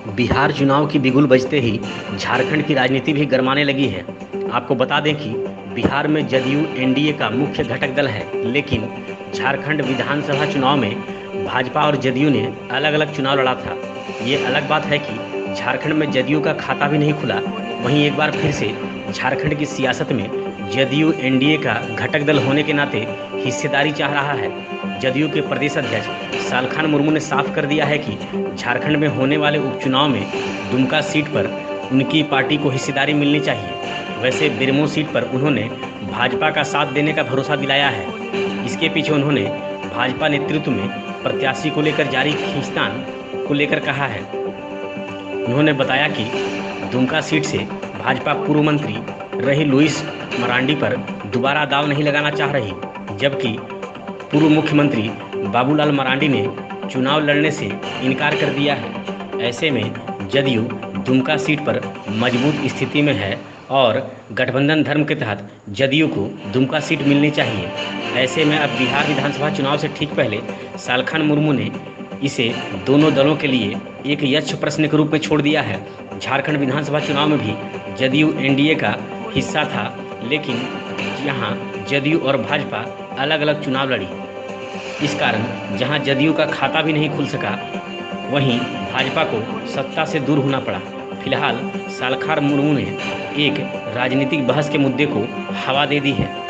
बिहार चुनाव की बिगुल बजते ही झारखंड की राजनीति भी गरमाने लगी है। आपको बता दें कि बिहार में जदयू एनडीए का मुख्य घटक दल है, लेकिन झारखंड विधानसभा चुनाव में भाजपा और जदयू ने अलग-अलग चुनाव लड़ा था। ये अलग बात है कि झारखंड में जदयू का खाता भी नहीं खुला। वहीं एक बार फिर से झारखंड की सियासत में जदयू एनडीए का घटक दल होने के नाते हिस्सेदारी चाह रहा है। जदयू के प्रदेश अध्यक्ष सालखन मुर्मू ने साफ कर दिया है कि झारखंड में होने वाले उपचुनाव में दुमका सीट पर उनकी पार्टी को हिस्सेदारी मिलनी चाहिए। वैसे बेरमो सीट पर उन्होंने भाजपा का साथ देने का भरोसा दिलाया है। इसके पीछे उन्होंने भाजपा नेतृत्व में प्रत्याशी को लेकर जारी खींचतान को लेकर कहा है। उन्होंने बताया कि दुमका सीट से भाजपा पूर्व मंत्री रही लुइस मरांडी पर दोबारा दांव नहीं लगाना चाह रही, जबकि पूर्व मुख्यमंत्री बाबूलाल मरांडी ने चुनाव लड़ने से इनकार कर दिया है। ऐसे में जदयू दुमका सीट पर मजबूत स्थिति में है और गठबंधन धर्म के तहत जदयू को दुमका सीट मिलनी चाहिए। ऐसे में अब बिहार विधानसभा चुनाव से ठीक पहले सालखन मुर्मू ने इसे दोनों दलों के लिए एक यक्ष प्रश्न के रूप में छोड़ दिया है। झारखंड विधानसभा चुनाव में भी जदयू एनडीए का हिस्सा था, लेकिन यहाँ जदयू और भाजपा अलग अलग चुनाव लड़ी। इस कारण जहां जदयू का खाता भी नहीं खुल सका, वहीं भाजपा को सत्ता से दूर होना पड़ा। फिलहाल सालखन मुर्मू ने एक राजनीतिक बहस के मुद्दे को हवा दे दी है।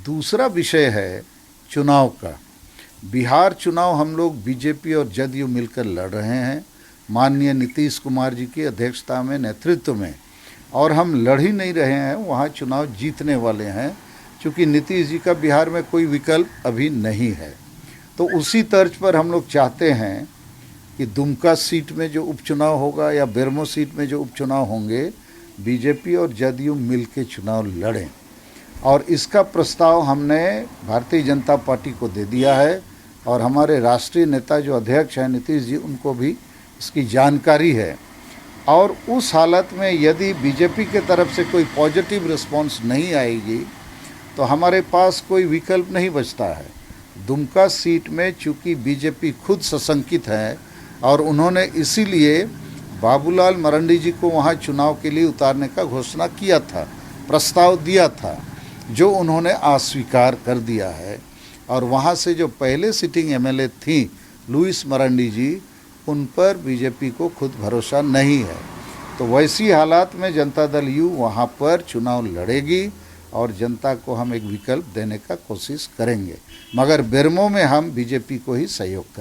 दूसरा विषय है चुनाव का। बिहार चुनाव हम लोग बीजेपी और जदयू मिलकर लड़ रहे हैं, माननीय नीतीश कुमार जी की अध्यक्षता में, नेतृत्व में, और हम लड़ ही नहीं रहे हैं, वहाँ चुनाव जीतने वाले हैं, क्योंकि नीतीश जी का बिहार में कोई विकल्प अभी नहीं है। तो उसी तर्ज पर हम लोग चाहते हैं कि दुमका सीट में जो उपचुनाव होगा या बेरमो सीट में जो उपचुनाव होंगे, बीजेपी और जदयू मिल के चुनाव लड़ें, और इसका प्रस्ताव हमने भारतीय जनता पार्टी को दे दिया है और हमारे राष्ट्रीय नेता जो अध्यक्ष हैं नीतीश जी, उनको भी इसकी जानकारी है। और उस हालत में यदि बीजेपी के तरफ से कोई पॉजिटिव रिस्पांस नहीं आएगी तो हमारे पास कोई विकल्प नहीं बचता है। दुमका सीट में चूँकि बीजेपी खुद सशंकित है और उन्होंने इसीलिए बाबूलाल मरांडी जी को वहाँ चुनाव के लिए उतारने का घोषणा किया था, प्रस्ताव दिया था, जो उन्होंने अस्वीकार कर दिया है। और वहाँ से जो पहले सिटिंग एमएलए थी लुइस मरांडी जी, उन पर बीजेपी को खुद भरोसा नहीं है। तो वैसी हालात में जनता दल यू वहाँ पर चुनाव लड़ेगी और जनता को हम एक विकल्प देने का कोशिश करेंगे, मगर बेरमो में हम बीजेपी को ही सहयोग करेंगे।